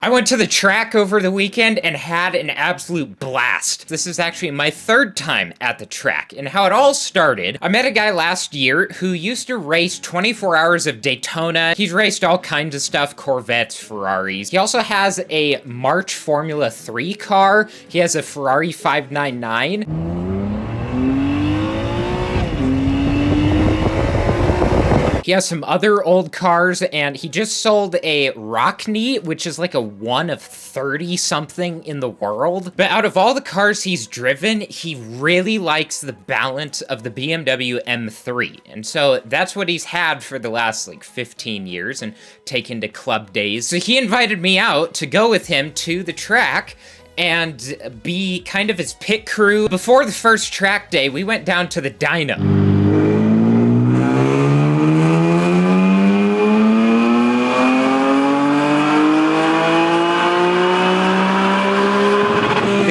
I went to the track over the weekend and had an absolute blast. This is actually my third time at the track, and how it all started, I met a guy last year who used to race 24 hours of Daytona. He's raced all kinds of stuff, Corvettes, Ferraris. He also has a March Formula 3 car. He has a Ferrari 599. He has some other old cars, and he just sold a Rockney, which is like a 1 of 30 something in the world. But out of all the cars he's driven, he really likes the balance of the BMW M3. And so that's what he's had for the last like 15 years and taken to club days. So he invited me out to go with him to the track and be kind of his pit crew. Before the first track day, we went down to the dyno.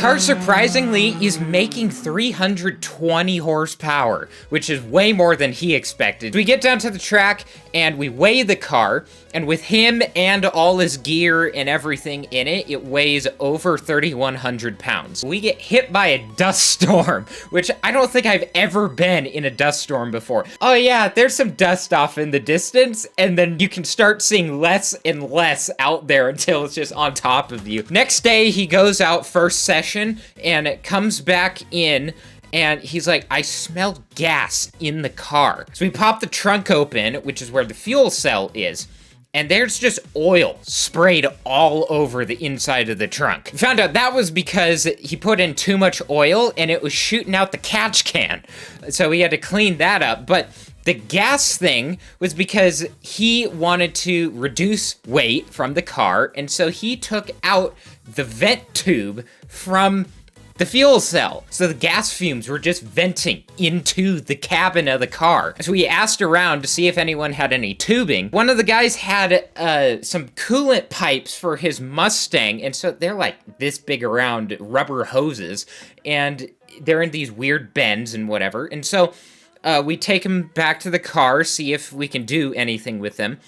Car surprisingly is making 320 horsepower, which is way more than he expected. We get down to the track and we weigh the car, and with him and all his gear and everything in it, it weighs over 3,100 pounds. We get hit by a dust storm, which I don't think I've ever been in a dust storm before. Oh yeah, there's some dust off in the distance, and then you can start seeing less and less out there until it's just on top of you. Next day, he goes out first session, and it comes back in, and he's like, I smell gas in the car. So we pop the trunk open, which is where the fuel cell is, and there's just oil sprayed all over the inside of the trunk. We found out that was because he put in too much oil and it was shooting out the catch can. So we had to clean that up. But the gas thing was because he wanted to reduce weight from the car, and so he took out the vent tube from the fuel cell. So the gas fumes were just venting into the cabin of the car. So we asked around to see if anyone had any tubing. One of the guys had some coolant pipes for his Mustang, and so they're like this big around rubber hoses, and they're in these weird bends and whatever. And so we take him back to the car, see if we can do anything with them.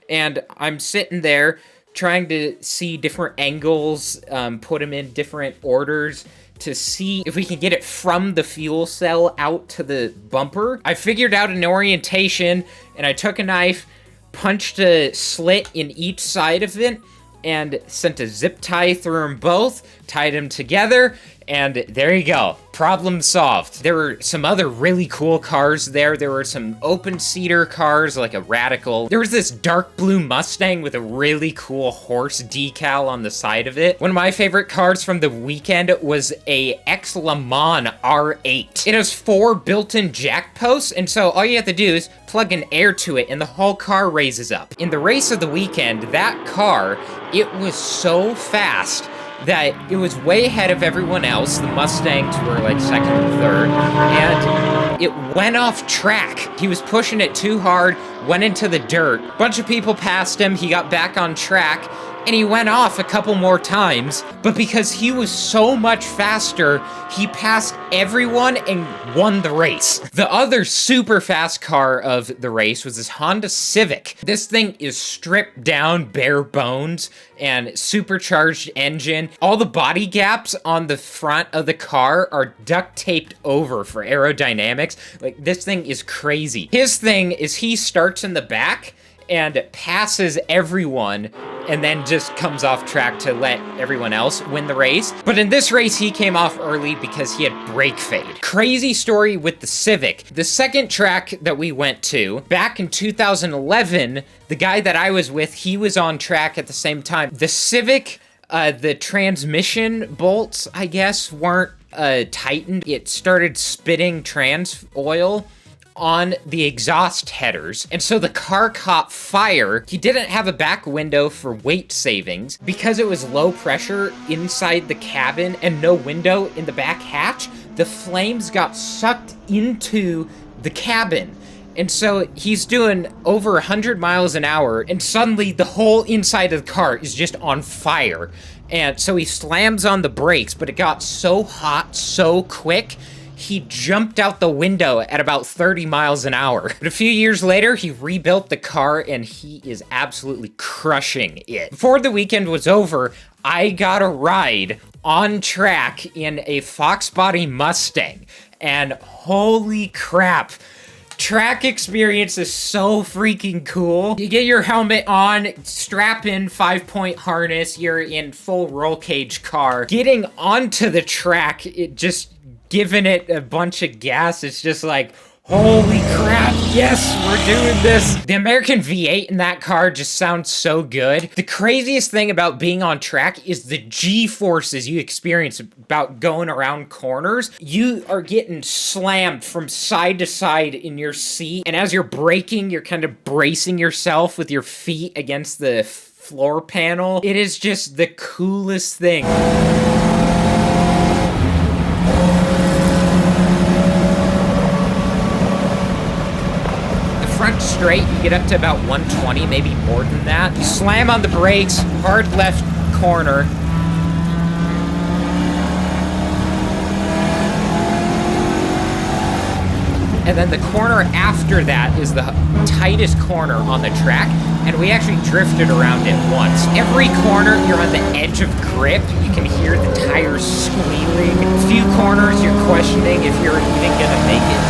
And I'm sitting there trying to see different angles, put them in different orders to see if we can get it from the fuel cell out to the bumper. I figured out an orientation, and I took a knife, punched a slit in each side of it, and sent a zip tie through them both, tied them together, and there you go. Problem solved. There were some other really cool cars there. There were some open-seater cars, like a Radical. There was this dark blue Mustang with a really cool horse decal on the side of it. One of my favorite cars from the weekend was a ex-Le Mans R8. It has 4 built-in jack posts, and so all you have to do is plug an air to it, and the whole car raises up. In the race of the weekend, that car, it was so fast that it was way ahead of everyone else. The Mustangs were like second and third, and it went off track. He was pushing it too hard, went into the dirt. A bunch of people passed him, he got back on track, and he went off a couple more times, but because he was so much faster, he passed everyone and won the race. The other super fast car of the race was this Honda Civic. This thing is stripped down, bare bones, and supercharged engine. All the body gaps on the front of the car are duct taped over for aerodynamics. Like, this thing is crazy. His thing is he starts in the back and passes everyone, and then just comes off track to let everyone else win the race. But in this race, he came off early because he had brake fade. Crazy story with the Civic. The second track that we went to, back in 2011, the guy that I was with, he was on track at the same time. The Civic, the transmission bolts, I guess, weren't tightened. It started spitting trans oil on the exhaust headers, and so the car caught fire. He didn't have a back window for weight savings. Because it was low pressure inside the cabin and no window in the back hatch, the flames got sucked into the cabin. And so he's doing over 100 miles an hour, and suddenly the whole inside of the car is just on fire. And so he slams on the brakes, but it got so hot so quick, he jumped out the window at about 30 miles an hour. But a few years later, he rebuilt the car and he is absolutely crushing it. Before the weekend was over, I got a ride on track in a Fox Body Mustang, and holy crap, track experience is so freaking cool. You get your helmet on, strap in 5-point harness, you're in full roll cage car. Getting onto the track, it just giving it a bunch of gas, it's just like, holy crap, yes, we're doing this. The American V8 in that car just sounds so good. The craziest thing about being on track is the G-forces you experience about going around corners. You are getting slammed from side to side in your seat, and as you're braking, you're kind of bracing yourself with your feet against the floor panel. It is just the coolest thing. Front straight, you get up to about 120, maybe more than that. You slam on the brakes, hard left corner. And then the corner after that is the tightest corner on the track, and we actually drifted around it once. Every corner, you're on the edge of grip. You can hear the tires squealing. A few corners, you're questioning if you're even gonna make it.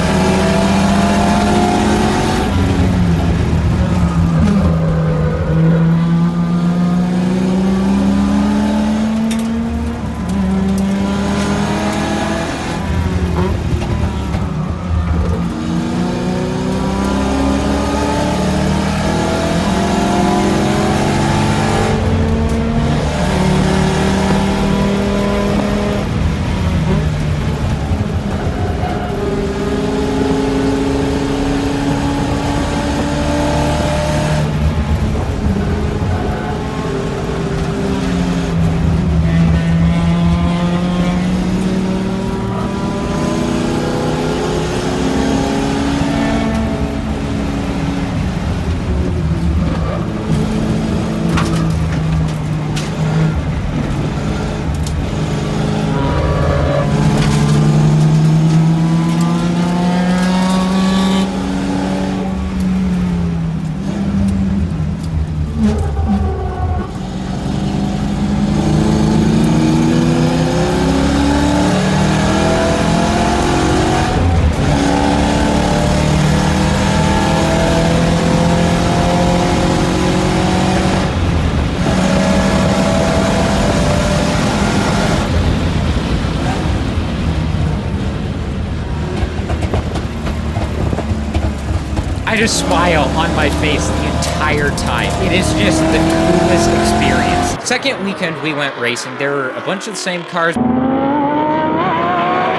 I just smile on my face the entire time. It is just the coolest experience. Second weekend we went racing, there were a bunch of the same cars.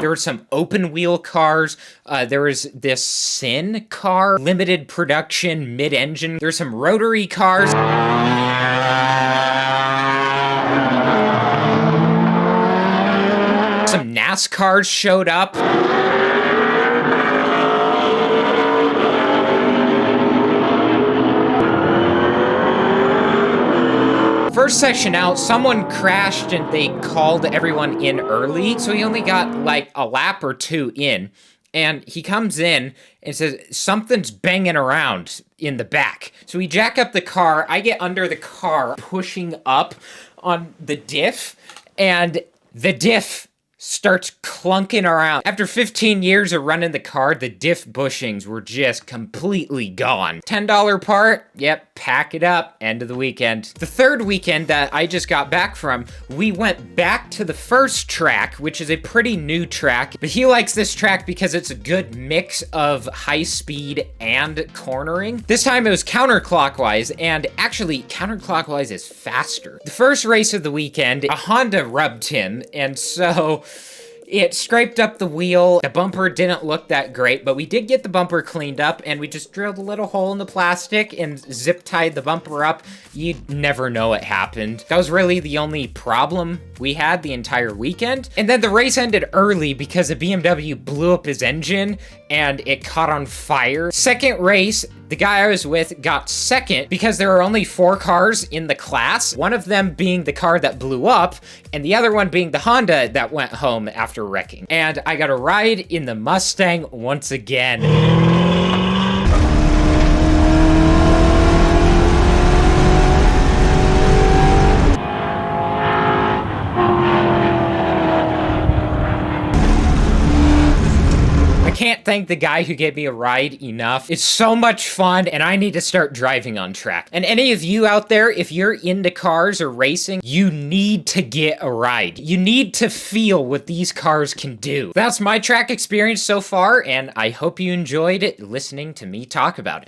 There were some open wheel cars. There was this Sin car, limited production, mid-engine. There's some rotary cars. Some NASCARs showed up. First session out, someone crashed and they called everyone in early, so he only got like a lap or two in, and he comes in and says, something's banging around in the back. So we jack up the car, I get under the car, pushing up on the diff, and the diff starts clunking around. After 15 years of running the car, the diff bushings were just completely gone. $10 part, yep, pack it up, end of the weekend. The third weekend that I just got back from, we went back to the first track, which is a pretty new track, but he likes this track because it's a good mix of high speed and cornering. This time it was counterclockwise, and actually counterclockwise is faster. The first race of the weekend, a Honda rubbed him, and so it scraped up the wheel. The bumper didn't look that great, but we did get the bumper cleaned up, and we just drilled a little hole in the plastic and zip tied the bumper up. You'd never know what happened. That was really the only problem we had the entire weekend. And then the race ended early because a BMW blew up his engine, and it caught on fire. Second race, the guy I was with got second because there were only 4 cars in the class, one of them being the car that blew up, and the other one being the Honda that went home after wrecking. And I got a ride in the Mustang once again. Can't thank the guy who gave me a ride enough. It's so much fun, and I need to start driving on track. And any of you out there, if you're into cars or racing, you need to get a ride. You need to feel what these cars can do. That's my track experience so far, and I hope you enjoyed listening to me talk about it.